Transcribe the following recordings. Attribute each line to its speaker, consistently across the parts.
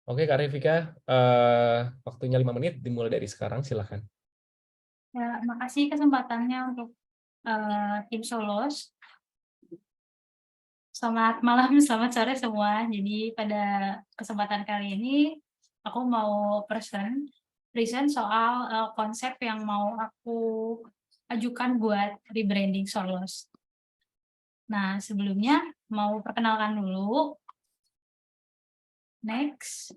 Speaker 1: Oke, Kak Revika, waktunya 5 menit, dimulai dari sekarang, silahkan.
Speaker 2: Ya, makasih kesempatannya untuk tim Solos. Selamat malam, selamat sore semua. Jadi pada kesempatan kali ini aku mau present soal konsep yang mau aku ajukan buat rebranding Solos. Nah, sebelumnya mau perkenalkan dulu. Next.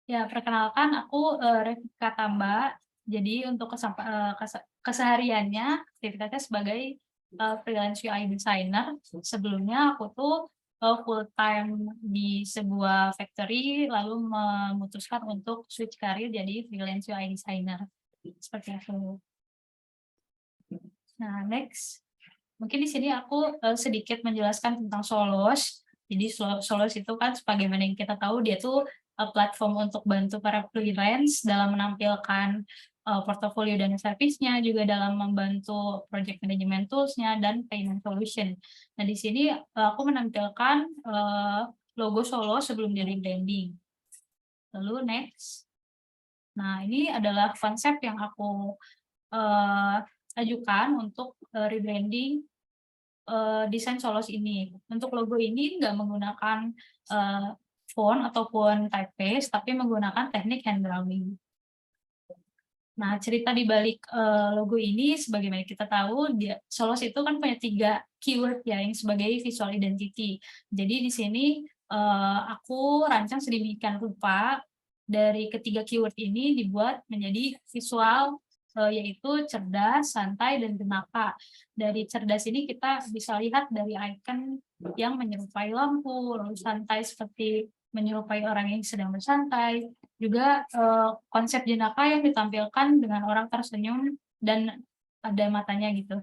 Speaker 2: Ya, perkenalkan aku Revika Tamba. Jadi untuk kesehariannya aktivitasnya sebagai freelance UI designer. Sebelumnya aku tuh full time di sebuah factory, lalu memutuskan untuk switch karir jadi freelance UI designer. Seperti itu. Nah, next. Mungkin di sini aku sedikit menjelaskan tentang Solos. Jadi Solos itu kan sebagaimana yang kita tahu dia tuh platform untuk bantu para freelance dalam menampilkan portofolio dan service-nya, juga dalam membantu project management tools-nya dan payment solution. Nah, di sini aku menampilkan logo Solos sebelum di rebranding. Lalu next. Nah, ini adalah konsep yang aku ajukan untuk rebranding desain Solos ini. Untuk logo ini nggak menggunakan font ataupun typeface, tapi menggunakan teknik hand drawing. Nah, cerita di balik logo ini, sebagaimana kita tahu, Solos itu kan punya 3 keyword ya, yang sebagai visual identity. Jadi di sini aku rancang sedemikian rupa, dari ketiga keyword ini dibuat menjadi visual, yaitu cerdas, santai, dan jenaka. Dari cerdas ini kita bisa lihat dari icon yang menyerupai lampu, lalu santai seperti menyerupai orang yang sedang bersantai, juga konsep jenaka yang ditampilkan dengan orang tersenyum dan ada matanya gitu.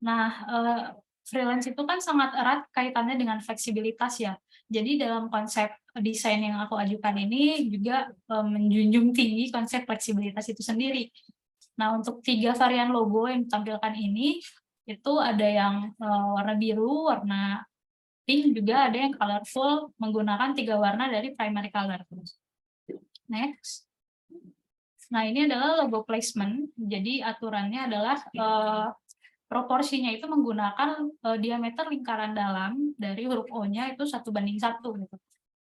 Speaker 2: Nah, freelance itu kan sangat erat kaitannya dengan fleksibilitas ya. Jadi dalam konsep desain yang aku ajukan ini juga menjunjung tinggi konsep fleksibilitas itu sendiri. Nah, untuk 3 varian logo yang ditampilkan ini, itu ada yang warna biru, warna pink, juga ada yang colorful menggunakan 3 warna dari primary color. Next. Nah, ini adalah logo placement. Jadi aturannya adalah proporsinya itu menggunakan diameter lingkaran dalam dari huruf O-nya itu 1:1 gitu.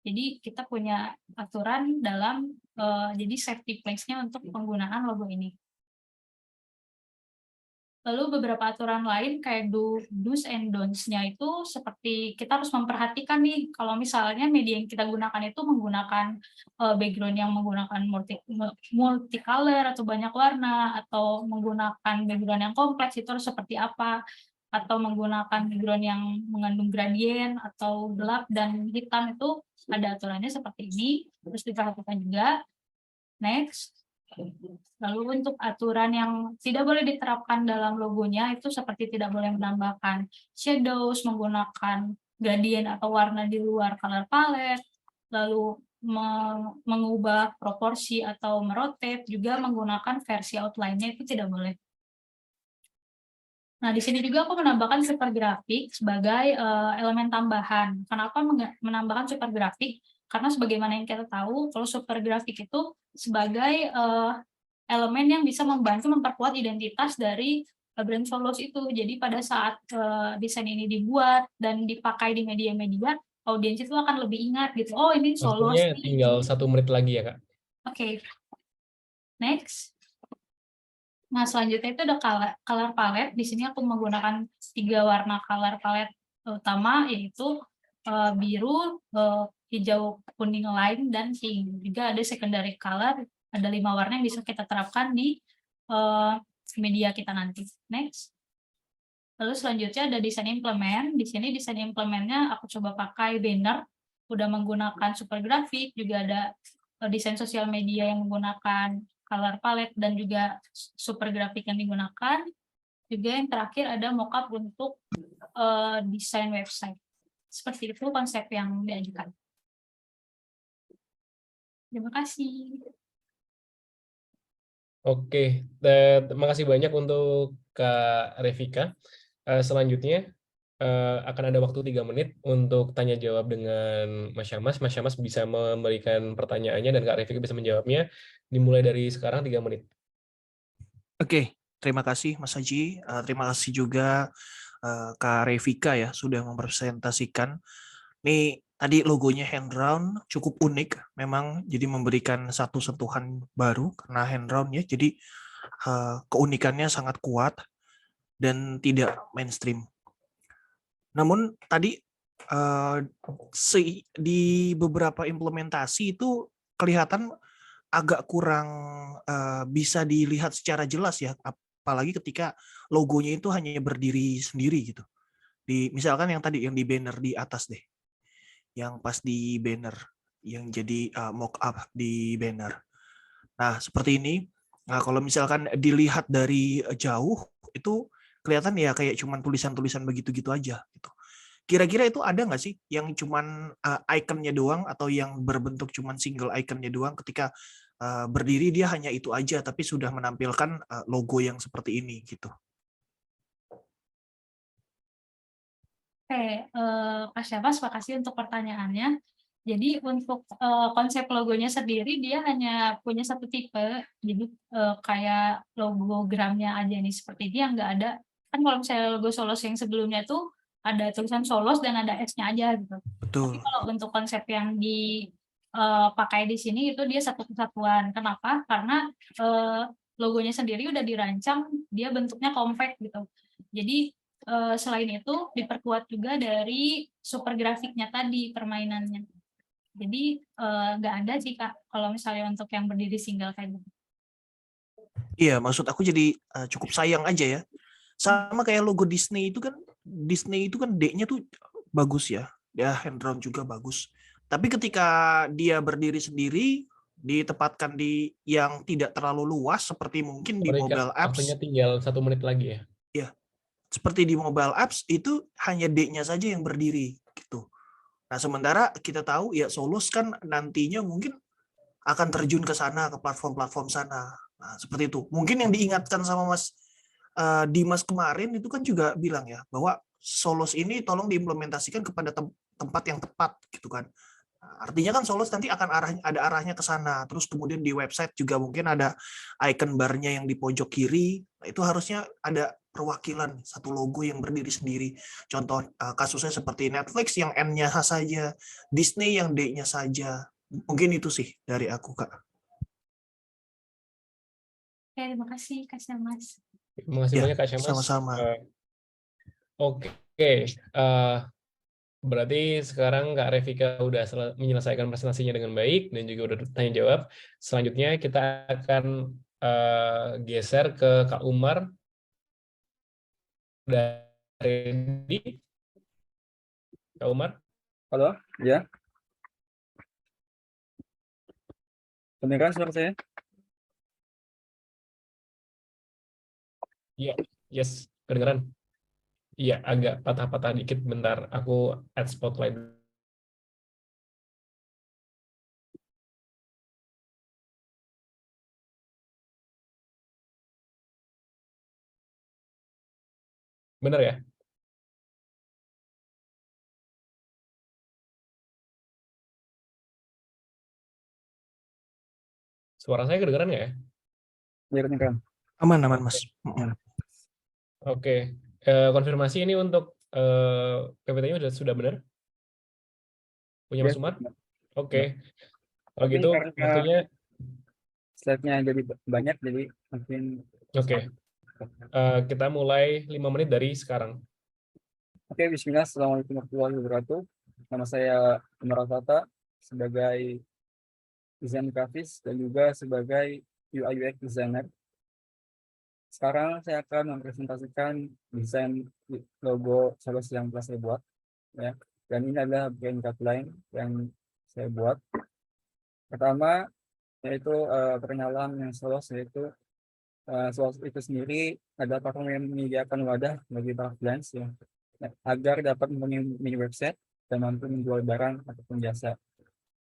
Speaker 2: Jadi kita punya aturan dalam jadi safety place-nya untuk penggunaan logo ini. Lalu beberapa aturan lain kayak do's and don'ts-nya itu seperti kita harus memperhatikan nih, kalau misalnya media yang kita gunakan itu menggunakan background yang menggunakan multicolor atau banyak warna, atau menggunakan background yang kompleks itu harus seperti apa, atau menggunakan background yang mengandung gradien atau gelap dan hitam, itu ada aturannya seperti ini, terus diperhatikan juga. Next. Lalu untuk aturan yang tidak boleh diterapkan dalam logonya itu seperti tidak boleh menambahkan shadows, menggunakan gradient atau warna di luar color palette, lalu mengubah proporsi atau merotate, juga menggunakan versi outline-nya itu tidak boleh. Nah, di sini juga aku menambahkan super grafik sebagai elemen tambahan. Kenapa menambahkan super grafik? Karena sebagaimana yang kita tahu, kalau super grafik itu sebagai elemen yang bisa membantu memperkuat identitas dari brand Solos itu. Jadi pada saat desain ini dibuat dan dipakai di media-media, audiens itu akan lebih ingat gitu. Oh, ini
Speaker 1: Waktunya
Speaker 2: Solos nih.
Speaker 1: tinggal 1 menit lagi ya, Kak.
Speaker 2: Oke, next. Nah, selanjutnya itu ada color palette. Di sini aku menggunakan 3 warna color palette utama, yaitu biru, hijau, kuning lime, dan pink. Juga ada secondary color, ada 5 warna yang bisa kita terapkan di media kita nanti. Next. Lalu selanjutnya ada desain implement. Di sini desain implementnya aku coba pakai banner, udah menggunakan super grafik, juga ada desain sosial media yang menggunakan color palette dan juga super grafik yang digunakan. Juga yang terakhir ada mockup untuk desain website. Seperti itu konsep yang diajukan. Terima kasih.
Speaker 1: Oke, terima kasih banyak untuk Kak Revika. Selanjutnya akan ada waktu 3 menit untuk tanya jawab dengan Mas Syamas. Mas Syamas bisa memberikan pertanyaannya dan Kak Revika bisa menjawabnya. Dimulai dari sekarang 3 menit.
Speaker 3: Oke, terima kasih Mas Haji. Terima kasih juga Kak Revika ya sudah mempresentasikan. Nih tadi logonya hand round cukup unik, memang jadi memberikan satu sentuhan baru karena hand round ya. Jadi keunikannya sangat kuat dan tidak mainstream. Namun tadi di beberapa implementasi itu kelihatan agak kurang bisa dilihat secara jelas ya, apalagi ketika logonya itu hanya berdiri sendiri gitu. Misalkan yang tadi yang di banner di atas deh, yang pas di banner, yang jadi mock up di banner. Nah seperti ini. Nah kalau misalkan dilihat dari jauh itu kelihatan ya kayak cuman tulisan-tulisan begitu-gitu aja gitu. Kira-kira itu ada nggak sih yang cuman ikonnya doang atau yang berbentuk cuman single ikonnya doang ketika berdiri dia hanya itu aja tapi sudah menampilkan logo yang seperti ini gitu.
Speaker 2: Oke, Kak Syafas, makasih untuk pertanyaannya. Jadi untuk konsep logonya sendiri dia hanya punya satu tipe, jadi kayak logogramnya aja nih seperti ini yang nggak ada. Kan kalau misalnya logo Solos yang sebelumnya tuh ada tulisan Solos dan ada S-nya aja gitu. Tapi
Speaker 3: Betul.
Speaker 2: kalau untuk konsep yang dipakai di sini itu dia satu kesatuan. Kenapa? Karena logonya sendiri udah dirancang, dia bentuknya compact gitu. Jadi selain itu diperkuat juga dari super grafiknya tadi permainannya. Jadi nggak ada sih Kak kalau misalnya untuk yang berdiri single kayak gitu.
Speaker 3: Iya, maksud aku jadi cukup sayang aja ya. Sama kayak logo Disney itu kan D-nya tuh bagus ya. Ya hand round juga bagus. Tapi ketika dia berdiri sendiri ditempatkan di yang tidak terlalu luas seperti mungkin di
Speaker 1: Sorry, Kak,
Speaker 3: mobile
Speaker 1: waktunya
Speaker 3: apps.
Speaker 1: tinggal 1 menit lagi ya.
Speaker 3: Ya, seperti di mobile apps itu hanya D-nya saja yang berdiri gitu. Nah, sementara kita tahu ya Solos kan nantinya mungkin akan terjun ke sana, ke platform-platform sana. Nah, seperti itu. Mungkin yang diingatkan sama Mas Dimas kemarin itu kan juga bilang ya, bahwa Solos ini tolong diimplementasikan kepada tempat yang tepat gitu kan. Nah, artinya kan Solos nanti akan ada arahnya ke sana. Terus kemudian di website juga mungkin ada icon barnya yang di pojok kiri. Nah, itu harusnya ada perwakilan satu logo yang berdiri sendiri. Contoh kasusnya seperti Netflix yang N-nya saja, Disney yang D-nya saja. Mungkin itu sih dari aku, Kak.
Speaker 2: Oke, terima kasih Kak Syamas.
Speaker 1: Terima kasih
Speaker 3: Ya,
Speaker 1: banyak Kak Syamas.
Speaker 3: sama-sama.
Speaker 1: Oke, berarti sekarang Kak Revika udah menyelesaikan presentasinya dengan baik dan juga udah tanya jawab. Selanjutnya kita akan geser ke Kak Umar dari Kak Umar.
Speaker 4: Halo, ya. Pendengar suara saya?
Speaker 1: Iya, yes, kedengeran. Iya, agak patah-patah dikit. Bentar, aku add spotlight. Bener ya? Suara saya kedengeran nggak ya?
Speaker 4: Ya, kedengeran.
Speaker 3: Aman, Mas.
Speaker 1: Oke. Konfirmasi ini untuk PPT-nya sudah benar? Punya
Speaker 4: Ya,
Speaker 1: Mas Umar? Oke. Kalau
Speaker 4: mungkin
Speaker 1: gitu,
Speaker 4: karena
Speaker 1: waktunya.
Speaker 4: slide-nya jadi banyak, jadi mungkin.
Speaker 1: Oke. Kita mulai 5 menit dari sekarang.
Speaker 4: Oke, bismillah. Assalamualaikum warahmatullahi wabarakatuh. Nama saya Umar Al-Fatah sebagai desain grafis dan juga sebagai UI UX designer. Sekarang saya akan mempresentasikan desain logo Solos yang telah saya buat, ya. Dan ini adalah brand guideline yang saya buat. Pertama, yaitu perkenalan yang Solos, yaitu Solos itu sendiri adalah platform yang menyediakan wadah bagi para freelance ya, agar dapat mempunyai mini website dan mampu menjual barang ataupun jasa.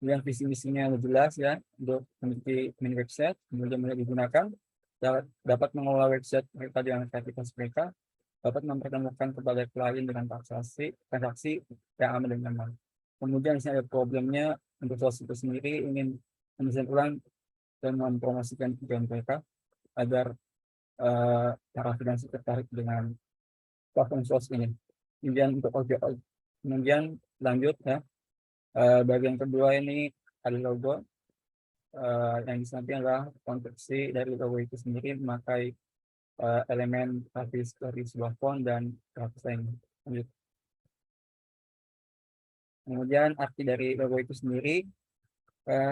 Speaker 4: Yang visi misinya jelas ya, untuk memiliki mini website kemudian mulai digunakan, dapat mengelola website mereka dengan kreativitas mereka, dapat mempertemukan kepada klien dengan transaksi yang aman dan nyaman. Kemudian di sini ada problemnya untuk source itu sendiri ingin mendesain ulang dan mempromosikan tujuan mereka agar para finansial tertarik dengan platform source ini. Kemudian untuk kemudian lanjut ya, bagian kedua ini ada logo. Yang di samping adalah konstruksi dari logo itu sendiri memakai elemen grafis dari sebuah font dan grafis lain. Lanjut. Kemudian arti dari logo itu sendiri,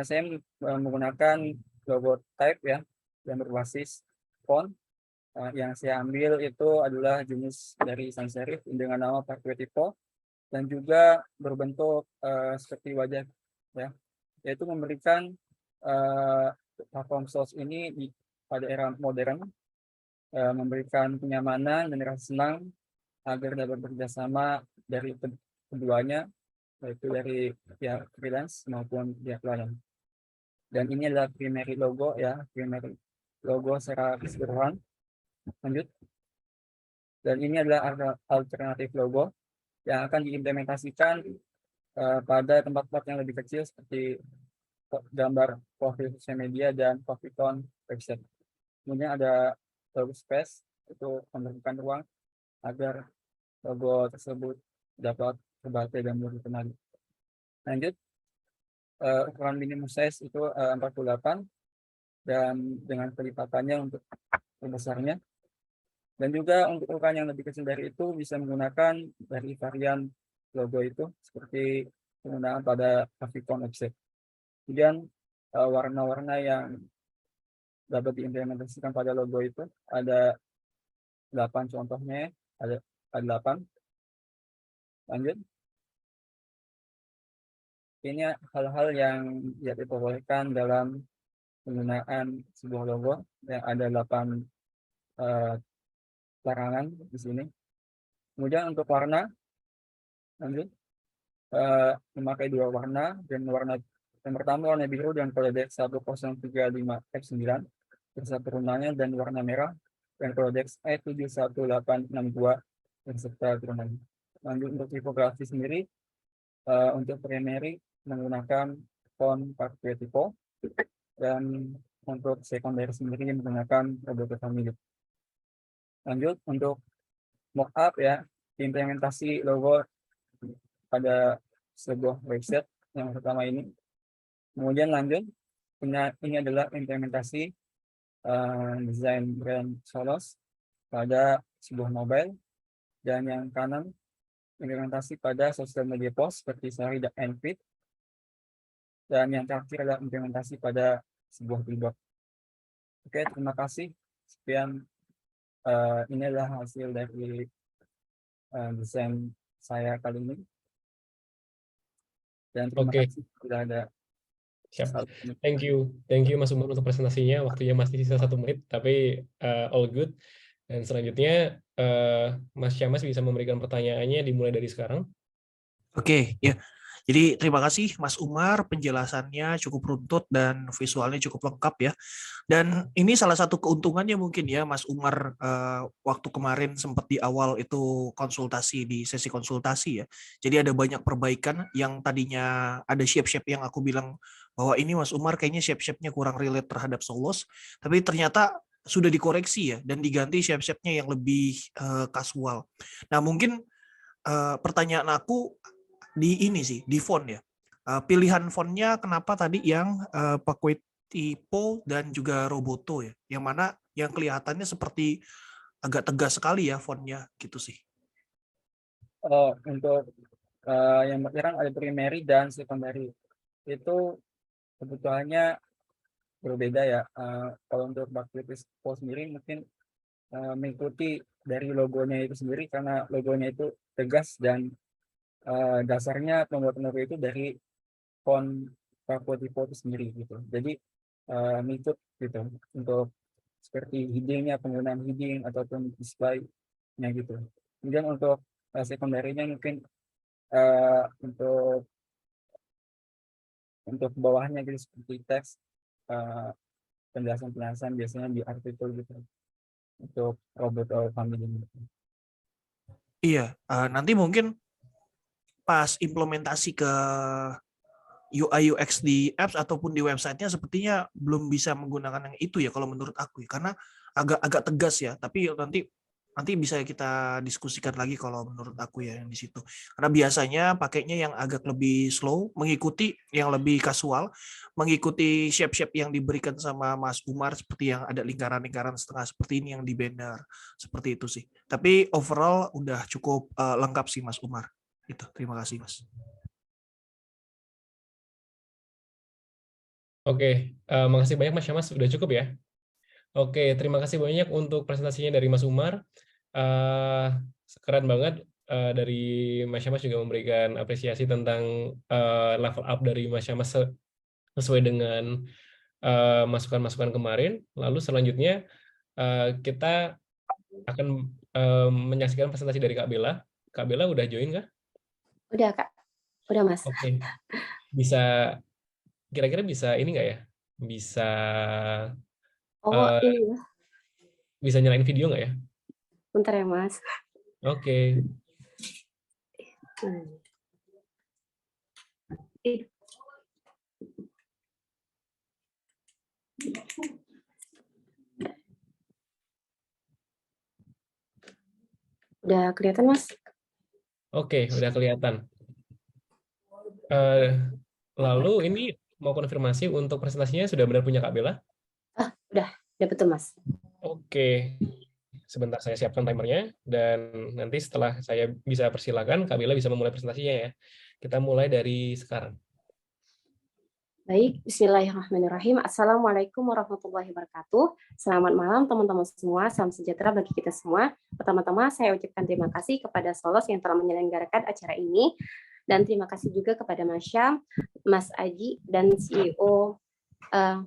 Speaker 4: saya menggunakan logo type ya yang berbasis font. Yang saya ambil itu adalah jenis dari sans serif dengan nama Pakuetipo dan juga berbentuk seperti wajah ya, yaitu memberikan platform source ini pada era modern, memberikan kenyamanan dan rasa senang agar dapat bekerjasama dari keduanya, yaitu dari pihak freelance maupun pihak klien. Dan ini adalah primary logo ya, primary logo secara keseluruhan. Lanjut. Dan ini adalah alternatif logo yang akan diimplementasikan pada tempat-tempat yang lebih kecil seperti gambar profil sosial media dan Poviton website. Kemudian ada logo space, itu memberikan ruang agar logo tersebut dapat terbaca dan mudah dikenali. Lanjut, ukuran minimum size itu 48 dan dengan kelipatannya untuk terbesarnya. Dan juga untuk ukuran yang lebih kecil dari itu bisa menggunakan dari varian logo itu seperti penggunaan pada Poviton website. Kemudian warna-warna yang dapat diimplementasikan pada logo itu ada 8 contohnya, ada 8. Lanjut. Ini hal-hal yang diperbolehkan dalam penggunaan sebuah logo yang ada 8 larangan di sini. Kemudian untuk warna, lanjut, memakai 2 warna, dan warna yang pertama warna biru dan kodex 1035F9 beserta turunannya, dan warna merah dan kodex E71862 beserta turunannya. Lanjut untuk tipografi sendiri, untuk primary menggunakan font Pakuetipo, dan untuk secondary sendiri menggunakan Roberto Family. Lanjut untuk mockup ya, implementasi logo pada sebuah website yang pertama ini. Kemudian lanjut, ini adalah implementasi desain brand Solos pada sebuah mobile, dan yang kanan implementasi pada sosial media post seperti Sari dan Enfeed, dan yang terakhir adalah implementasi pada sebuah billboard. Oke, terima kasih. Sekian, ini adalah hasil dari desain saya kali ini. Dan terima
Speaker 1: Oke.
Speaker 4: kasih sudah ada.
Speaker 1: Siap. Thank you Mas Umar untuk presentasinya. Waktunya masih sisa 1 menit, tapi all good. Dan selanjutnya Mas Syamas bisa memberikan pertanyaannya dimulai dari sekarang.
Speaker 3: Oke, ya. Jadi terima kasih Mas Umar, penjelasannya cukup runtut dan visualnya cukup lengkap ya. Dan ini salah satu keuntungannya mungkin ya Mas Umar, waktu kemarin sempat di awal itu konsultasi di sesi konsultasi ya. Jadi ada banyak perbaikan yang tadinya ada shape-shape yang aku bilang bahwa ini Mas Umar kayaknya shape-shape-nya kurang relate terhadap Solos, tapi ternyata sudah dikoreksi ya dan diganti shape-shape-nya yang lebih casual. Nah mungkin pertanyaan aku di ini sih, di font ya. Pilihan fontnya kenapa tadi yang Pakuetipo dan juga Roboto ya, yang mana yang kelihatannya seperti agak tegas sekali ya fontnya gitu sih.
Speaker 4: Untuk yang sekarang ada primary dan secondary, itu kebutuhannya berbeda ya. Kalau untuk Pakuetipo sendiri mungkin mengikuti dari logonya itu sendiri, karena logonya itu tegas dan dasarnya pembuatan logo itu dari font Pakuetipo itu sendiri gitu. Jadi mengikut gitu untuk seperti headingnya, penggunaan heading ataupun display-nya gitu. Kemudian untuk sekunderinya mungkin untuk bawahnya gitu seperti teks, penjelasan biasanya di artikel gitu untuk robot atau family gitu.
Speaker 3: Iya, nanti mungkin pas implementasi ke UI UX di apps ataupun di websitenya sepertinya belum bisa menggunakan yang itu ya kalau menurut aku ya, karena agak tegas ya. Tapi nanti bisa kita diskusikan lagi kalau menurut aku ya yang di situ. Karena biasanya pakainya yang agak lebih slow, mengikuti yang lebih kasual, mengikuti shape-shape yang diberikan sama Mas Umar seperti yang ada lingkaran-lingkaran setengah seperti ini yang di banner. Seperti itu sih. Tapi overall udah cukup lengkap sih Mas Umar. Itu. Terima kasih Mas.
Speaker 1: Oke, makasih banyak Mas Syamas, sudah cukup ya. Oke, terima kasih banyak untuk presentasinya dari Mas Umar. Keren banget, dari Mas Syamas juga memberikan apresiasi tentang level up dari Mas Syamas sesuai dengan masukan-masukan kemarin. Lalu selanjutnya kita akan menyaksikan presentasi dari Kak Bella. Kak Bella udah join kah?
Speaker 5: Udah Kak, udah Mas.
Speaker 1: Oke, bisa kira-kira bisa ini nggak ya? Bisa
Speaker 5: Oh
Speaker 1: eh,
Speaker 5: ini ya,
Speaker 1: bisa nyalain video nggak ya?
Speaker 5: bentar ya Mas.
Speaker 1: Oke.
Speaker 5: Hmm. Ih, udah kelihatan Mas?
Speaker 1: Oke, udah kelihatan. Eh, Lalu ini mau konfirmasi untuk presentasinya sudah benar punya Kak Bella?
Speaker 5: Udah betul Mas.
Speaker 1: Oke, sebentar saya siapkan timernya dan nanti setelah saya bisa persilakan Kak Bella bisa memulai presentasinya ya. Kita mulai dari sekarang.
Speaker 5: Baik, bismillahirrahmanirrahim. Assalamualaikum warahmatullahi wabarakatuh. Selamat malam teman-teman semua, salam sejahtera bagi kita semua. Pertama-tama saya ucapkan terima kasih kepada Solos yang telah menyelenggarakan acara ini. Dan terima kasih juga kepada Mas Syam, Mas Aji, dan CEO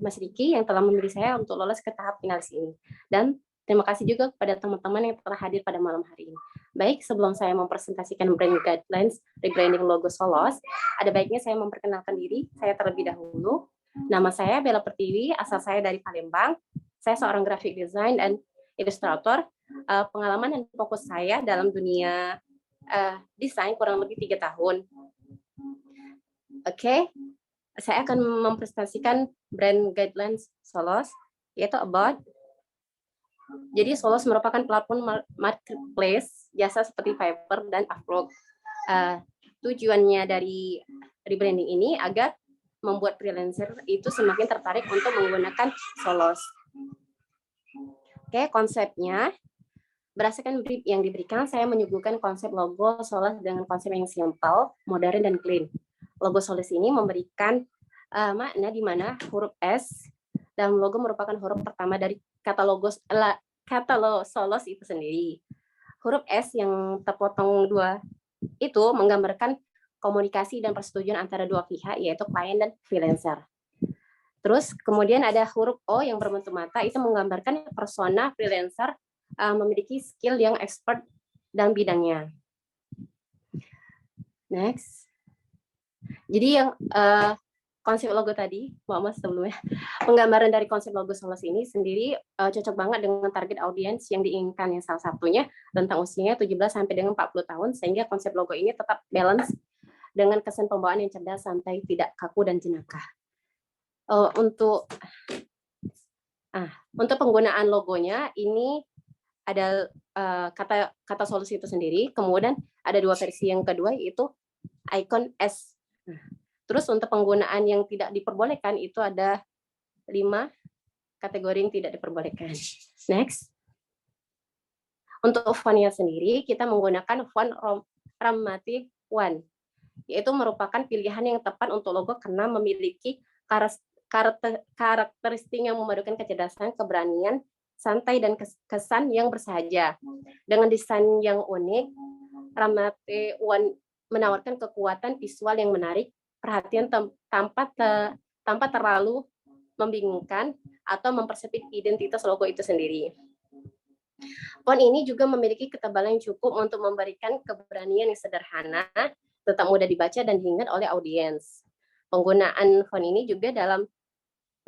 Speaker 5: Mas Riki yang telah memilih saya untuk lolos ke tahap finalis ini. Dan terima kasih juga kepada teman-teman yang telah hadir pada malam hari ini. Baik, sebelum saya mempresentasikan brand guidelines rebranding logo Solos, ada baiknya saya memperkenalkan diri saya terlebih dahulu. Nama saya Bella Pertiwi, asal saya dari Palembang. Saya seorang graphic design dan ilustrator. Pengalaman dan fokus saya dalam dunia desain kurang lebih 3 tahun. Oke, saya akan mempresentasikan brand guidelines Solos, yaitu about. Jadi Solos merupakan platform marketplace jasa seperti Fiverr dan Upwork. Tujuannya dari rebranding ini agar membuat freelancer itu semakin tertarik untuk menggunakan Solos. Oke, konsepnya berdasarkan brief yang diberikan, saya menyuguhkan konsep logo Solos dengan konsep yang simple, modern, dan clean. Logo Solos ini memberikan makna di mana huruf S dalam logo merupakan huruf pertama dari kata Solos itu sendiri. Huruf S yang terpotong dua itu menggambarkan komunikasi dan persetujuan antara dua pihak, yaitu klien dan freelancer. Terus kemudian ada huruf O yang berbentuk mata, itu menggambarkan persona freelancer memiliki skill yang expert dalam bidangnya. Next. Jadi yang konsep logo tadi, Mas sebelumnya, penggambaran dari konsep logo Solos ini sendiri cocok banget dengan target audiens yang diinginkan, yang salah satunya rentang usianya 17 sampai dengan 40 tahun, sehingga konsep logo ini tetap balance dengan kesan pembawaan yang cerdas, santai, tidak kaku dan jenaka. Untuk penggunaan logonya ini ada kata Solos itu sendiri, kemudian ada dua versi, yang kedua yaitu icon S. Terus untuk penggunaan yang tidak diperbolehkan itu ada 5 kategori yang tidak diperbolehkan. Next. Untuk fontnya sendiri kita menggunakan font Ramati One, yaitu merupakan pilihan yang tepat untuk logo karena memiliki karakteristik yang memadukan kecerdasan, keberanian, santai, dan kesan yang bersahaja. Dengan desain yang unik, Ramati One menawarkan kekuatan visual yang menarik, perhatian tanpa terlalu membingungkan atau mempersempit identitas logo itu sendiri. Font ini juga memiliki ketebalan yang cukup untuk memberikan keberanian yang sederhana, tetap mudah dibaca dan diingat oleh audiens. Penggunaan font ini juga dalam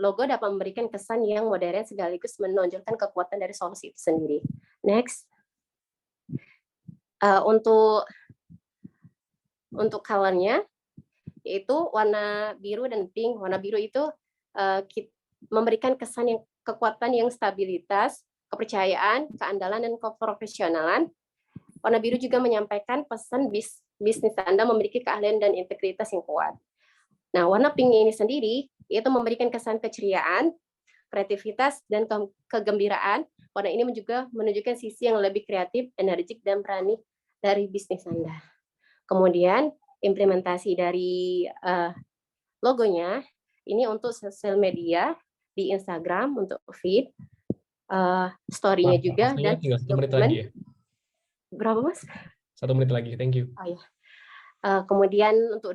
Speaker 5: logo dapat memberikan kesan yang modern sekaligus menonjolkan kekuatan dari Solos itu sendiri. Next. Untuk color-nya yaitu warna biru dan pink. Warna biru itu memberikan kesan yang kekuatan yang stabilitas, kepercayaan, keandalan, dan keprofesionalan. Warna biru juga menyampaikan pesan bisnis Anda memiliki keahlian dan integritas yang kuat. Nah, warna pink ini sendiri itu memberikan kesan keceriaan, kreativitas, dan kegembiraan. Warna ini juga menunjukkan sisi yang lebih kreatif, energik, dan berani dari bisnis Anda. Kemudian implementasi dari logonya ini untuk sosial media di Instagram untuk feed, story-nya juga,
Speaker 1: Waktunya
Speaker 5: dan
Speaker 1: tinggal 1 menit lagi ya.
Speaker 5: berapa Mas?
Speaker 1: 1 menit lagi, thank you.
Speaker 5: Oh ya. Kemudian untuk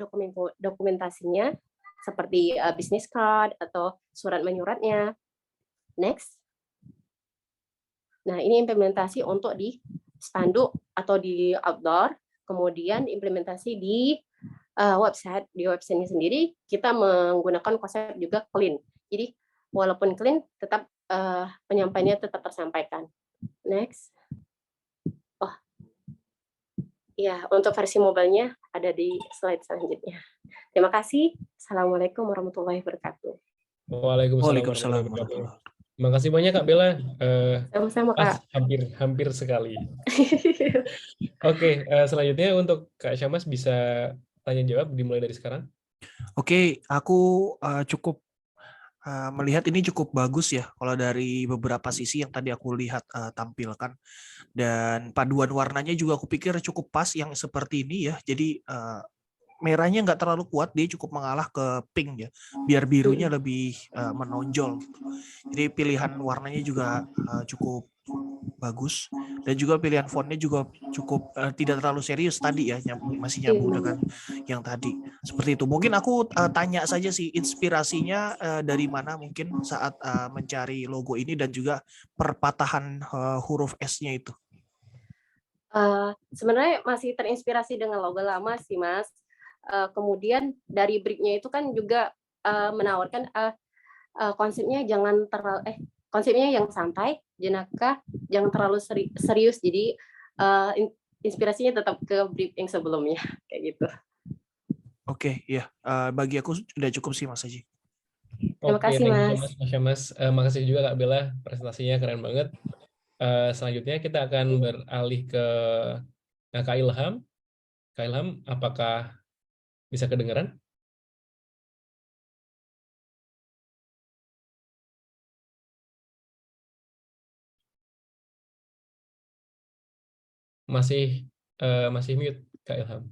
Speaker 5: dokumentasinya seperti business card atau surat menyuratnya. Next. Nah, ini implementasi untuk di spanduk atau di outdoor. Kemudian implementasi di website. Di websitenya sendiri kita menggunakan konsep juga clean. Jadi walaupun clean, tetap penyampaiannya tetap tersampaikan. Next. Ya, untuk versi mobile-nya ada di slide selanjutnya. Terima kasih. Assalamualaikum warahmatullahi wabarakatuh.
Speaker 3: Waalaikumsalam warahmatullahi.
Speaker 1: Terima kasih banyak Kak Bella.
Speaker 5: Sama-sama
Speaker 1: Pas
Speaker 5: Kak.
Speaker 1: hampir sekali. Oke, selanjutnya untuk Kak Syamas bisa tanya jawab dimulai dari sekarang.
Speaker 3: Oke, aku cukup melihat ini cukup bagus ya kalau dari beberapa sisi yang tadi aku lihat tampilkan, dan paduan warnanya juga aku pikir cukup pas yang seperti ini ya. Jadi merahnya nggak terlalu kuat, dia cukup mengalah ke pink ya, biar birunya lebih menonjol. Jadi pilihan warnanya juga cukup bagus, dan juga pilihan fontnya juga cukup tidak terlalu serius tadi ya, masih nyambung dengan yang tadi. Seperti itu. Mungkin aku tanya saja sih, inspirasinya dari mana mungkin saat mencari logo ini, dan juga perpatahan huruf S-nya itu.
Speaker 5: Sebenarnya masih terinspirasi dengan logo lama sih Mas. Kemudian dari briefnya itu kan juga menawarkan konsepnya konsepnya yang santai, jenaka, jangan terlalu serius. Jadi inspirasinya tetap ke brief yang sebelumnya kayak gitu.
Speaker 3: Oke, ya. Bagi aku sudah cukup sih Mas Haji.
Speaker 5: Terima kasih Mas.
Speaker 1: Mas. Makasih juga Kak Bella, presentasinya keren banget. Selanjutnya kita akan beralih ke Kak Ilham. Kak Ilham, apakah bisa kedengaran? Masih mute Kak Ilham.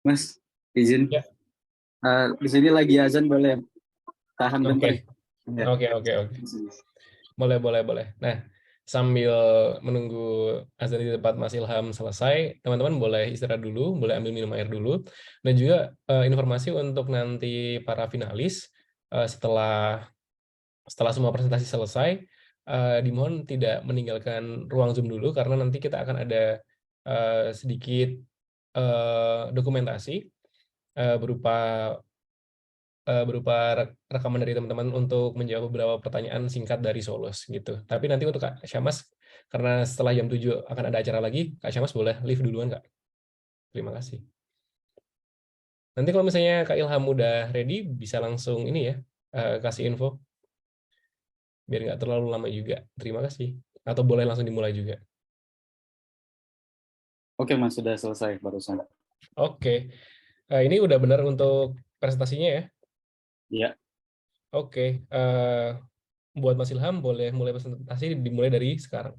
Speaker 4: Mas, izin.
Speaker 1: Ya.
Speaker 4: Di sini lagi azan, boleh tahan bentar.
Speaker 1: Oke. Boleh. Nah, sambil menunggu azan di tempat Mas Ilham selesai, teman-teman boleh istirahat dulu, boleh ambil minum air dulu. Dan juga informasi untuk nanti para finalis, setelah semua presentasi selesai, dimohon tidak meninggalkan ruang Zoom dulu, karena nanti kita akan ada sedikit dokumentasi berupa rekaman dari teman-teman untuk menjawab beberapa pertanyaan singkat dari Solos gitu. Tapi nanti untuk Kak Syamas, karena setelah jam 7 akan ada acara lagi, Kak Syamas boleh leave duluan Kak. Terima kasih. Nanti kalau misalnya Kak Ilham udah ready, bisa langsung ini ya, kasih info. Biar nggak terlalu lama juga. Terima kasih. Atau boleh langsung dimulai juga.
Speaker 4: Oke Mas, sudah selesai barusan.
Speaker 1: Oke. Ini udah benar untuk presentasinya ya?
Speaker 4: Iya.
Speaker 1: Oke. Buat Mas Ilham, boleh mulai presentasi dimulai dari sekarang.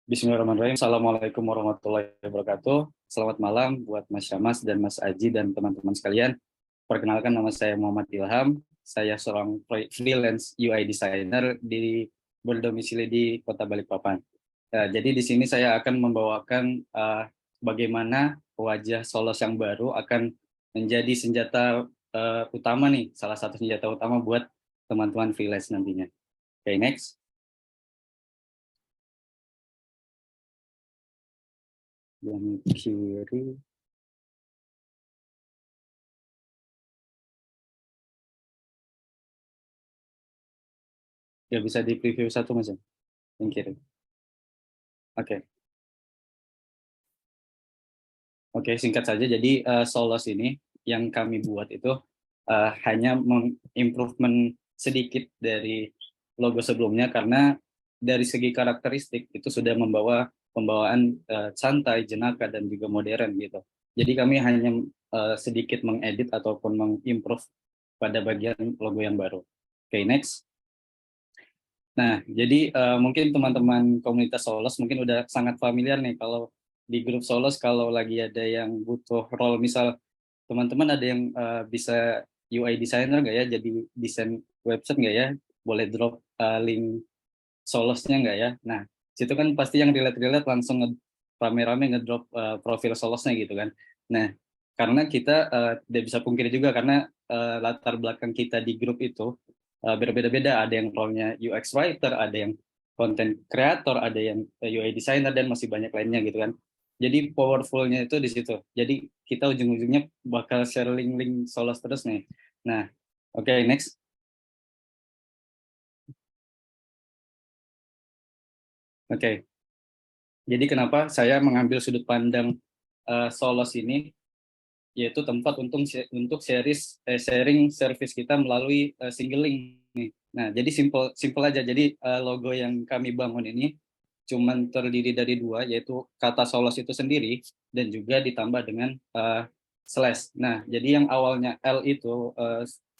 Speaker 4: Bismillahirrahmanirrahim. Assalamualaikum warahmatullahi wabarakatuh. Selamat malam buat Mas Syamas dan Mas Aji dan teman-teman sekalian. Perkenalkan, nama saya Muhammad Ilham. Saya seorang freelance UI designer berdomisili di Kota Balikpapan. Jadi di sini saya akan membawakan bagaimana wajah Solos yang baru akan menjadi senjata utama nih, salah satu senjata utama buat teman-teman freelance nantinya. Oke, next. Yang kiri. Ya bisa di preview satu Mas. Yang kiri. Oke. Oke, singkat saja. Jadi Solos ini yang kami buat itu hanya mengimprovement sedikit dari logo sebelumnya karena dari segi karakteristik itu sudah membawa pembawaan santai, jenaka dan juga modern gitu. Jadi kami hanya sedikit mengedit ataupun mengimprove pada bagian logo yang baru. Oke, next. Nah, jadi mungkin teman-teman komunitas Solos mungkin udah sangat familiar nih kalau di grup Solos kalau lagi ada yang butuh role, misal teman-teman ada yang bisa UI designer nggak ya, jadi desain website nggak ya, boleh drop link Solosnya nggak ya. Nah, situ kan pasti yang relate-relate langsung rame-rame ngedrop profil Solosnya gitu kan. Nah, karena kita tidak bisa pungkiri juga karena latar belakang kita di grup itu berbeda-beda. Ada yang role-nya UX writer, ada yang content creator, ada yang UI designer dan masih banyak lainnya gitu kan. Jadi powerful-nya itu di situ. Jadi kita ujung-ujungnya bakal share link-link Solos terus nih. Nah, oke, next. Oke. Jadi kenapa saya mengambil sudut pandang Solos ini, yaitu tempat untuk sharing service kita melalui single link nih. Nah, jadi simple aja. Jadi logo yang kami bangun ini cuman terdiri dari dua, yaitu kata Solos itu sendiri dan juga ditambah dengan slash. Nah, jadi yang awalnya L itu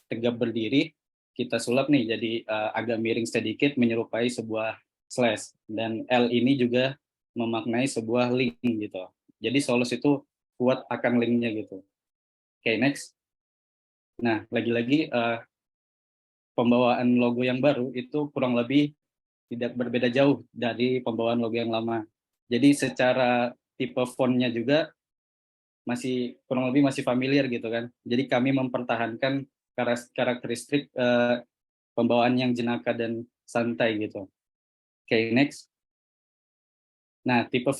Speaker 4: tegap berdiri, kita sulap nih jadi agak miring sedikit menyerupai sebuah slash, dan L ini juga memaknai sebuah link gitu. Jadi Solos itu kuat akan linknya gitu. Oke, next. Nah, lagi-lagi pembawaan logo yang baru itu kurang lebih tidak berbeda jauh dari pembawaan logo yang lama. Jadi secara tipe fontnya juga masih kurang lebih masih familiar gitu kan. Jadi kami mempertahankan karakteristik pembawaan yang jenaka dan santai gitu. Oke, next. Nah, tipe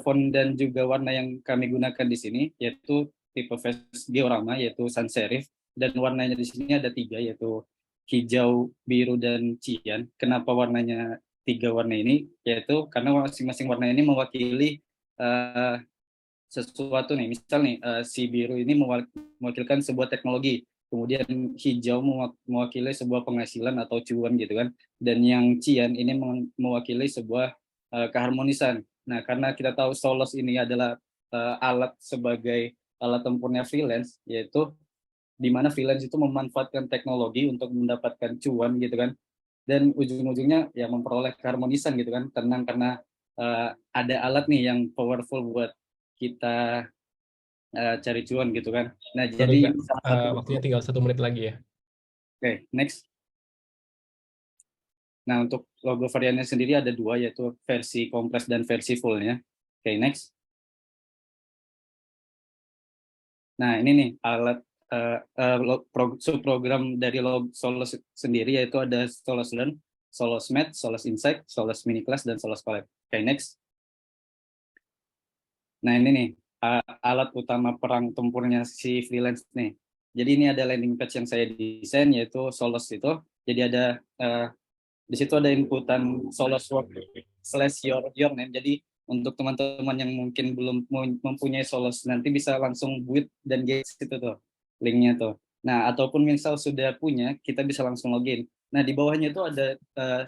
Speaker 4: font dan juga warna yang kami gunakan di sini yaitu tipe face diorama, yaitu sans serif, dan warnanya di sini ada 3, yaitu hijau, biru, dan cyan. Kenapa warnanya 3 warna ini? Yaitu karena masing-masing warna ini mewakili sesuatu nih. Misal nih si biru ini mewakilkan sebuah teknologi, kemudian hijau mewakili sebuah penghasilan atau cuan gitu kan, dan yang cyan ini mewakili sebuah keharmonisan. Nah, karena kita tahu Solos ini adalah alat sebagai alat tempurnya freelance, yaitu di mana freelance itu memanfaatkan teknologi untuk mendapatkan cuan gitu kan, dan ujung-ujungnya ya memperoleh keharmonisan gitu kan, tenang karena ada alat nih yang powerful buat kita cari cuan gitu kan. Nah,
Speaker 1: Sorry,
Speaker 4: jadi
Speaker 1: waktunya tinggal 1 menit lagi ya.
Speaker 4: Oke, next. Nah, untuk logo variannya sendiri ada 2, yaitu versi kompres dan versi fullnya. Oke, next. Nah, ini nih alat subprogram dari Solos sendiri, yaitu ada Solos Learn, Solos Math, Solos Insight, Solos Mini Class, dan Solos Collab. Oke, next. Nah, ini nih alat utama perang tempurnya si freelance nih. Jadi ini ada landing page yang saya desain, yaitu Solos itu. Jadi ada di situ ada inputan Solos work/your name. Jadi untuk teman-teman yang mungkin belum mempunyai Solos, nanti bisa langsung build dan get itu tuh linknya tuh. Nah, ataupun misal sudah punya, kita bisa langsung login. Nah, di bawahnya itu ada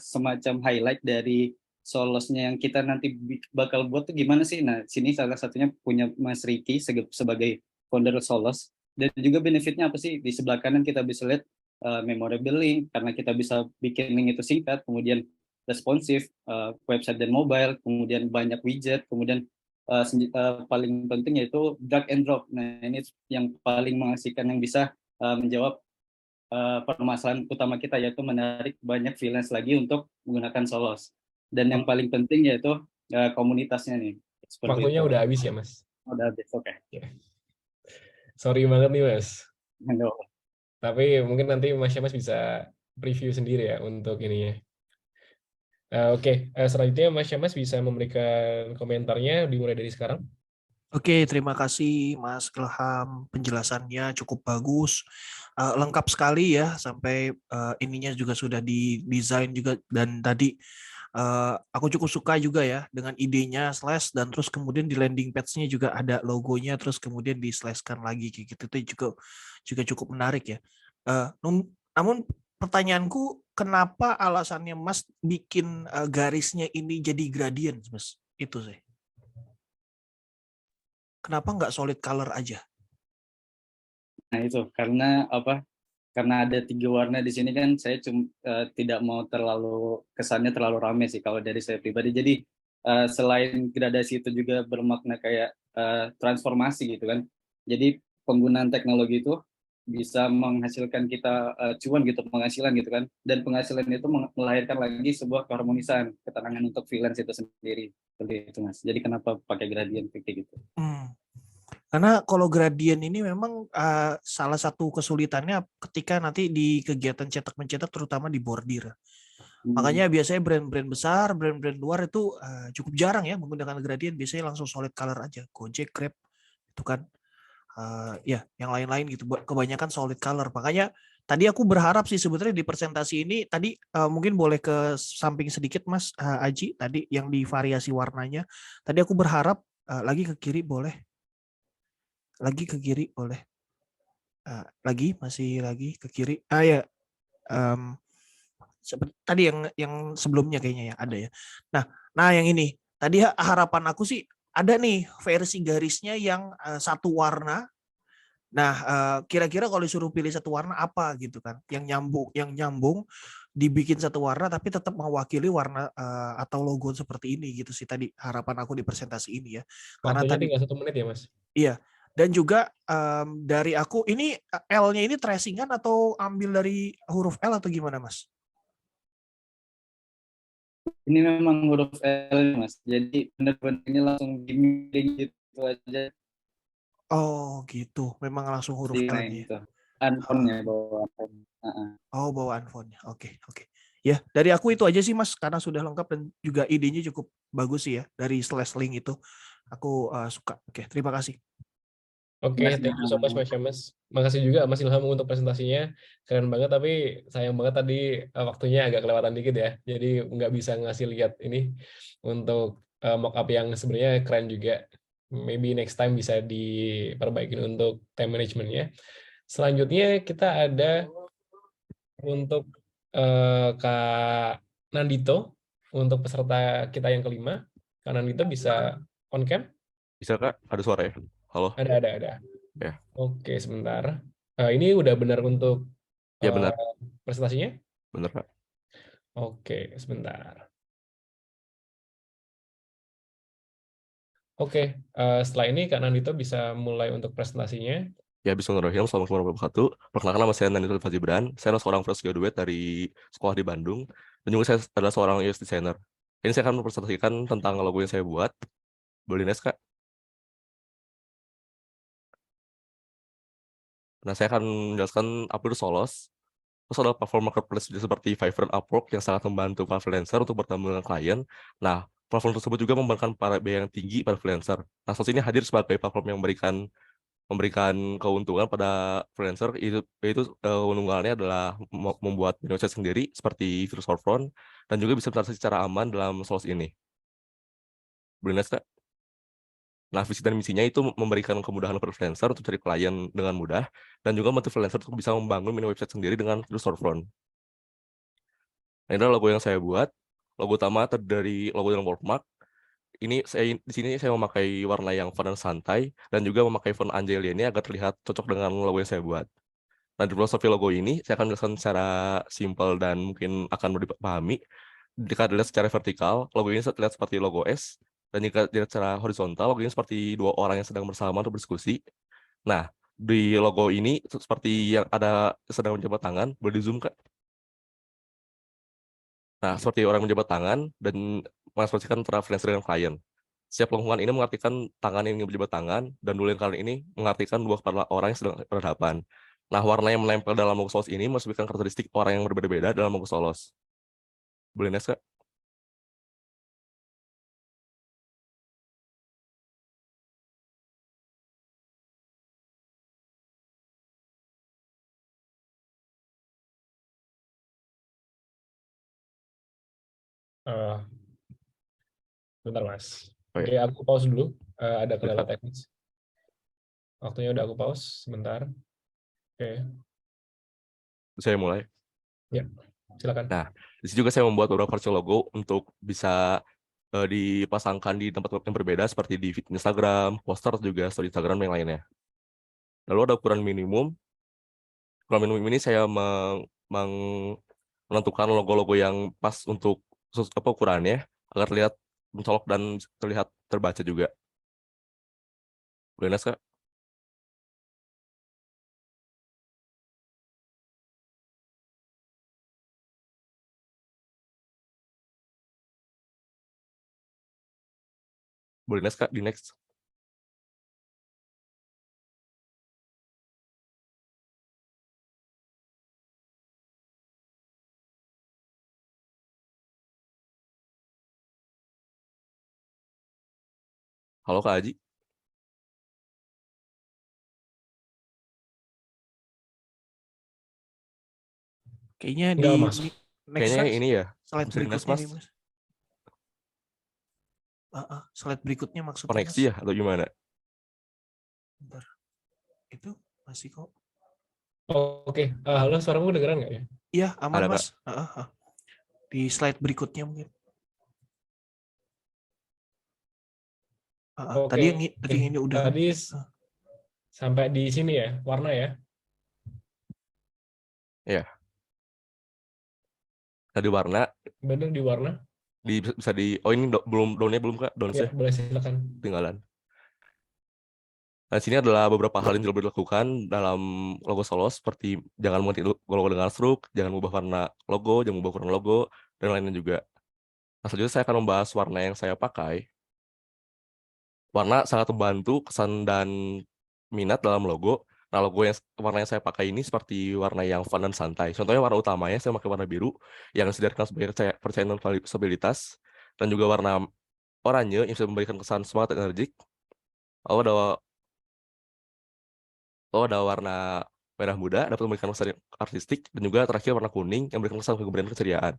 Speaker 4: semacam highlight dari Solosnya yang kita nanti bakal buat tuh gimana sih. Nah, sini salah satunya punya Mas Riki sebagai founder Solos. Dan juga benefitnya apa sih? Di sebelah kanan kita bisa lihat memorable link, karena kita bisa bikin link itu singkat, kemudian responsif, website dan mobile, kemudian banyak widget, kemudian paling penting yaitu drag and drop. Nah, ini yang paling mengasihkan, yang bisa menjawab permasalahan utama kita, yaitu menarik banyak freelance lagi untuk menggunakan Solos. Dan yang paling penting yaitu komunitasnya nih.
Speaker 1: Waktunya udah habis ya, Mas?
Speaker 4: Udah habis, oke.
Speaker 1: Sorry banget nih, Mas.
Speaker 4: No.
Speaker 1: Tapi mungkin nanti Mas Syamas bisa preview sendiri ya untuk ininya. Oke, selanjutnya Mas Syamas bisa memberikan komentarnya dimulai dari sekarang.
Speaker 3: Oke, terima kasih Mas Ilham, penjelasannya cukup bagus. lengkap sekali ya, sampai ininya juga sudah didesain juga, dan tadi aku cukup suka juga ya dengan idenya slash, dan terus kemudian di landing page-nya juga ada logonya, terus kemudian di slash-kan lagi kayak gitu, itu juga cukup menarik ya. Namun pertanyaanku, kenapa alasannya Mas bikin garisnya ini jadi gradient, Mas? Itu sih. Kenapa nggak solid color aja?
Speaker 4: Nah itu karena apa? Karena ada 3 warna di sini kan, saya tidak mau kesannya terlalu rame sih kalau dari saya pribadi. Jadi selain gradasi itu juga bermakna kayak transformasi gitu kan. Jadi penggunaan teknologi itu bisa menghasilkan kita cuan gitu, penghasilan gitu kan. Dan penghasilan itu melahirkan lagi sebuah keharmonisan, ketenangan untuk freelance itu sendiri. Seperti itu Mas. Jadi kenapa pakai gradient kayak gitu?
Speaker 3: Karena kalau gradient ini memang salah satu kesulitannya ketika nanti di kegiatan cetak-mencetak, terutama di bordir. Makanya biasanya brand-brand besar, brand-brand luar itu cukup jarang ya menggunakan gradient, biasanya langsung solid color aja. Gojek, Grab, itu kan. Ya, yang lain-lain gitu. Kebanyakan solid color. Makanya tadi aku berharap sih sebenarnya di presentasi ini, tadi mungkin boleh ke samping sedikit Mas Aji, tadi yang di variasi warnanya. Tadi aku berharap lagi ke kiri boleh. Lagi ke kiri boleh. Masih lagi ke kiri. Ya, seperti tadi yang sebelumnya kayaknya ya ada ya. Nah yang ini tadi harapan aku sih ada nih versi garisnya yang satu warna. Nah kira-kira kalau disuruh pilih satu warna apa gitu kan? Yang nyambung dibikin satu warna tapi tetap mewakili warna atau logo seperti ini gitu sih tadi harapan aku di presentasi ini ya. Karena
Speaker 1: Waktunya
Speaker 3: tadi
Speaker 1: tinggal 1 menit ya, Mas?
Speaker 3: iya. Dan juga dari aku ini L-nya ini tracingan atau ambil dari huruf L atau gimana Mas?
Speaker 4: Ini memang huruf L Mas. Jadi benar-benar ini langsung dimilih gitu aja.
Speaker 3: Oh gitu, memang langsung huruf L-nya ya.
Speaker 4: Gitu. Unfold-nya bawa unfold.
Speaker 3: Oh bawaan fontnya. Oke. Ya dari aku itu aja sih Mas, karena sudah lengkap dan juga idenya cukup bagus sih ya dari slash link itu. Aku suka. Oke, terima kasih.
Speaker 1: Oke, thank you so much Mas Syamas. Makasih juga Mas Ilham untuk presentasinya. Keren banget, tapi sayang banget tadi waktunya agak kelewatan dikit ya. Jadi nggak bisa ngasih lihat ini untuk mockup yang sebenarnya keren juga. Maybe next time bisa diperbaikin untuk time management-nya. Selanjutnya kita ada untuk Kak Nandito, untuk peserta kita yang kelima. Kak Nandito bisa on cam?
Speaker 6: Bisa Kak? Ada suara ya? Halo?
Speaker 1: Ada.
Speaker 6: Ya.
Speaker 1: Oke, sebentar. Ini udah benar untuk
Speaker 6: Ya benar.
Speaker 1: presentasinya?
Speaker 6: Benar Kak.
Speaker 1: Oke, sebentar. Oke, setelah ini Kak Nandito bisa mulai untuk presentasinya.
Speaker 6: Ya, bismillahirrahmanirrahim. Assalamualaikum warahmatullahi wabarakatuh. Perkenalkan, nama saya Nandito Fazibran. Saya adalah seorang fresh graduate dari sekolah di Bandung. Dan juga saya adalah seorang UX designer. Ini saya akan mempresentasikan tentang logo yang saya buat. Boleh Nes, Kak? Nah, saya akan menjelaskan Upwork Solos. Terus adalah platform marketplace seperti Fiverr, Upwork yang sangat membantu para freelancer untuk bertemu dengan klien. Nah, platform tersebut juga memberikan biaya yang tinggi pada freelancer. Nah, Solos ini hadir sebagai platform yang memberikan keuntungan pada freelancer, yaitu keuntungannya adalah membuat website sendiri seperti fitur storefront dan juga bisa transaksi secara aman dalam Solos ini. Boleh Kak? Nah, visi dan misinya itu memberikan kemudahan untuk freelancer untuk cari klien dengan mudah dan juga membantu freelancer untuk bisa membangun mini website sendiri dengan fitur storefront. Nah, ini adalah logo yang saya buat. Logo utama dari logo dalam watermark. Di sini saya memakai warna yang fun dan santai dan juga memakai font Angelia ini agar terlihat cocok dengan logo yang saya buat. Nah, di filosofi logo ini saya akan menjelaskan secara simpel dan mungkin akan mudah dipahami. Jika dilihat secara vertikal, logo ini terlihat seperti logo S, dan jika dilihat secara horizontal, logo ini seperti dua orang yang sedang bersama untuk berdiskusi. Nah, di logo ini seperti yang ada sedang menjabat tangan, boleh di zoom Kak? Nah, seperti orang menjabat tangan dan mengekspresikan antara freelancer dengan klien. Setiap lengkungan ini mengartikan tangan yang berjabat tangan, dan dua lingkaran ini mengartikan dua kepala orang yang sedang berhadapan. Nah, warna yang menempel dalam logo Solos ini menunjukkan karakteristik orang yang berbeda-beda dalam logo Solos. Boleh Nes, Kak?
Speaker 1: Eh, bentar Mas.
Speaker 6: Oh,
Speaker 1: Oke,
Speaker 6: ya.
Speaker 1: aku pause dulu. Ada kendala
Speaker 6: Silakan.
Speaker 1: teknis. Waktunya udah aku pause sebentar. Oke,
Speaker 6: Saya mulai.
Speaker 1: ya, silakan.
Speaker 6: Nah, di sini juga saya membuat beberapa virtual logo untuk bisa dipasangkan di tempat yang berbeda seperti di feed Instagram, poster juga story Instagram dan yang lainnya. Lalu ada ukuran minimum. Ukuran minimum ini saya menentukan logo-logo yang pas untuk ukurannya agar terlihat mencolok dan terlihat terbaca juga. Boleh Nas, Kak? Boleh Nas, Kak, di next. Halo Kak Aji.
Speaker 3: Kayaknya di
Speaker 1: Enggak, Mas.
Speaker 3: next
Speaker 6: Kayaknya
Speaker 3: Mas,
Speaker 6: ini ya
Speaker 3: slide
Speaker 6: bisa di next,
Speaker 3: berikutnya
Speaker 6: Mas.
Speaker 3: nih Mas. Slide berikutnya maksudnya
Speaker 6: Koneksi
Speaker 3: Mas.
Speaker 6: ya atau gimana?
Speaker 3: Bentar. Itu masih kok.
Speaker 1: Oke, halo, suaramu kedengeran nggak ya?
Speaker 3: Iya, aman
Speaker 6: Ada, Kak.
Speaker 3: Mas. Di slide berikutnya mungkin. Tadi yang ini udah.
Speaker 1: Tadi sampai di sini ya, warna ya?
Speaker 6: Iya. Tadi warna
Speaker 1: Bener di warna?
Speaker 6: bisa di ini belum downnya belum Kak,
Speaker 1: Ya,
Speaker 6: downs-nya
Speaker 1: boleh silakan.
Speaker 6: tinggalan. Nah, sini adalah beberapa hal yang tidak boleh dilakukan dalam logo Solos seperti jangan mengganti logo dengan stroke, jangan mengubah warna logo, jangan mengubah ukuran logo dan lainnya juga. Nah, selanjutnya saya akan membahas warna yang saya pakai. Warna sangat membantu kesan dan minat dalam logo. Nah, warna yang saya pakai ini seperti warna yang fun dan santai. Contohnya warna utamanya saya pakai warna biru yang disediakan sebagai percaya dan stabilitas dan juga warna oranye yang bisa memberikan kesan semangat dan energik. Lalu ada warna merah muda dapat memberikan kesan artistik dan juga terakhir warna kuning yang memberikan kesan kegembiraan dan keceriaan.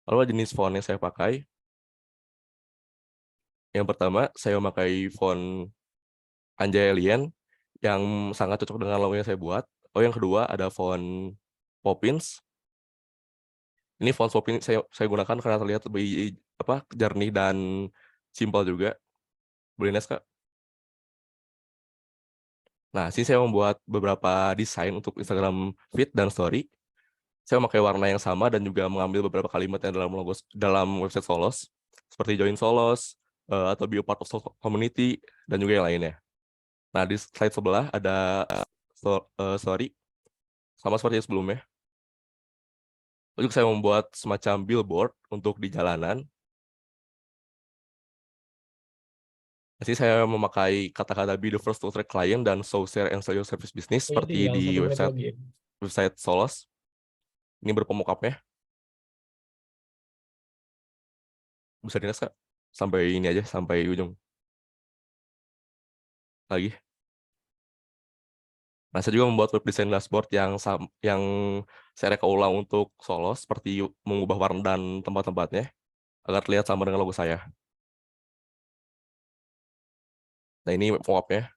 Speaker 6: Lalu jenis font yang saya pakai. Yang pertama, saya memakai font Anjay Alien yang sangat cocok dengan logo yang saya buat. Yang kedua ada font Poppins. Ini font Poppins saya gunakan karena terlihat lebih jernih dan simpel juga. Boleh Nes, Kak? Nah, sini saya membuat beberapa desain untuk Instagram feed dan story. Saya memakai warna yang sama dan juga mengambil beberapa kalimat yang dalam website Solos seperti join Solos atau be a part of Solos community dan juga yang lainnya. Nah, di slide sebelah ada story sama seperti yang sebelumnya. Lalu saya membuat semacam billboard untuk di jalanan. Jadi saya memakai kata-kata be the first to attract client dan so share and sell your service business
Speaker 1: Ini
Speaker 6: seperti
Speaker 1: tinggal
Speaker 6: di
Speaker 1: 1 menit lagi ya.
Speaker 6: website Solos. Ini berpemokapnya. Bisa dilihat, Kak? Sampai ini aja, sampai ujung. Lagi. Nah, saya juga membuat web design dashboard yang saya reka ulang untuk Solos, seperti mengubah warna dan tempat-tempatnya, agar terlihat sama dengan logo saya. Nah, ini mockup-nya.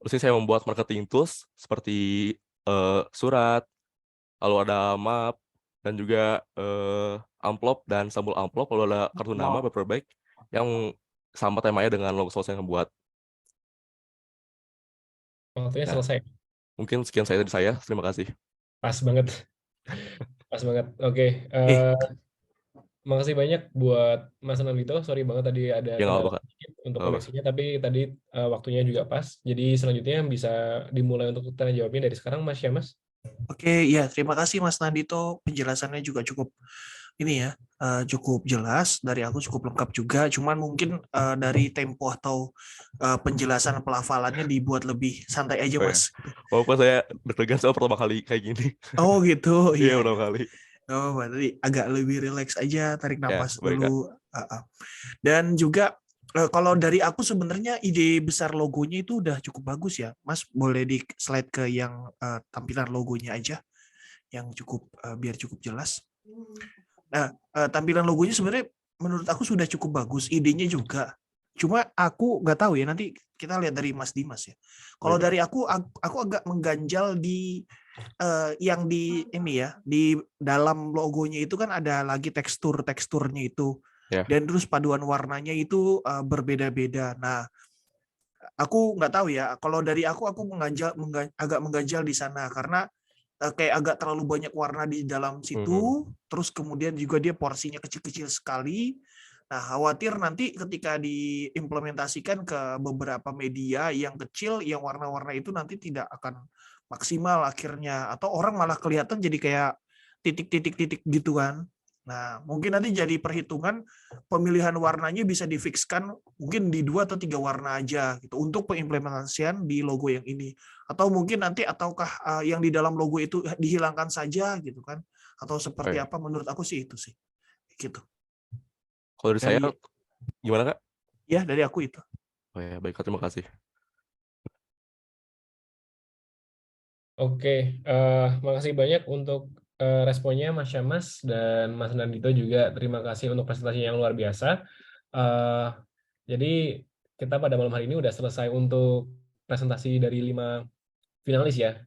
Speaker 6: Terus saya membuat marketing tools, seperti surat, lalu ada map, dan juga amplop dan sampul amplop, lalu ada kartu nama, paper bag, yang sama temanya dengan logo Solos yang membuat.
Speaker 1: Waktunya
Speaker 6: Nah,
Speaker 1: selesai.
Speaker 6: mungkin sekian dari saya. Terima kasih.
Speaker 1: Pas banget. Pas banget. Oke. Makasih banyak buat Mas Nandito. Sorry banget tadi ada
Speaker 6: Ya, nggak
Speaker 1: kendala
Speaker 6: apa-apa, Kak.
Speaker 1: sedikit untuk
Speaker 6: Nggak apa-apa.
Speaker 1: koneksinya, tapi tadi waktunya juga pas. Jadi selanjutnya bisa dimulai untuk tanya jawabnya dari sekarang, Mas Syamas.
Speaker 3: Oke, ya terima kasih Mas Nandito. Penjelasannya juga cukup cukup jelas, dari aku cukup lengkap juga. Cuman mungkin dari tempo atau penjelasan pelafalannya dibuat lebih santai aja,
Speaker 6: Oh ya,
Speaker 3: Mas.
Speaker 6: walaupun saya deg-degan soal pertama kali kayak gini.
Speaker 3: Oh gitu,
Speaker 6: Iya,
Speaker 3: iya.
Speaker 6: pertama kali.
Speaker 3: Oh, berarti agak lebih rileks aja, tarik
Speaker 6: Ya,
Speaker 3: nafas
Speaker 6: baik, Kak.
Speaker 3: dulu. Dan juga kalau dari aku sebenarnya ide besar logonya itu udah cukup bagus ya, Mas. Boleh di slide ke yang tampilan logonya aja, yang cukup biar cukup jelas. Nah, tampilan logonya sebenarnya menurut aku sudah cukup bagus, idenya juga. Cuma aku nggak tahu ya, nanti kita lihat dari Mas Dimas ya. Kalau
Speaker 6: Baik.
Speaker 3: dari aku agak mengganjal di yang di ini ya, di dalam logonya itu kan ada lagi teksturnya itu.
Speaker 6: Ya.
Speaker 3: Dan terus paduan warnanya itu berbeda-beda. Nah, aku nggak tahu ya. Kalau dari aku agak mengganjal di sana karena kayak agak terlalu banyak warna di dalam situ. Terus kemudian juga dia porsinya kecil-kecil sekali. Nah, khawatir nanti ketika diimplementasikan ke beberapa media yang kecil, yang warna-warna itu nanti tidak akan maksimal akhirnya. Atau orang malah kelihatan jadi kayak titik-titik-titik gitu kan. Nah, mungkin nanti jadi perhitungan pemilihan warnanya bisa difikskan mungkin di 2 atau 3 warna aja gitu untuk pengimplementasian di logo yang ini. Atau mungkin nanti ataukah yang di dalam logo itu dihilangkan saja gitu kan. Atau seperti apa, menurut aku sih itu sih. Gitu.
Speaker 6: Kalau dari saya, gimana Kak?
Speaker 3: Ya, dari aku itu.
Speaker 6: Oh ya, baik, terima kasih.
Speaker 1: Oke, makasih banyak untuk responnya Mas Syamas dan Mas Nandito juga. Terima kasih untuk presentasinya yang luar biasa. Jadi kita pada malam hari ini udah selesai untuk presentasi dari 5 finalis ya.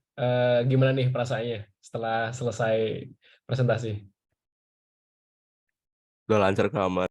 Speaker 1: Gimana nih perasaannya setelah selesai presentasi?
Speaker 6: Udah lancar Kak, aman.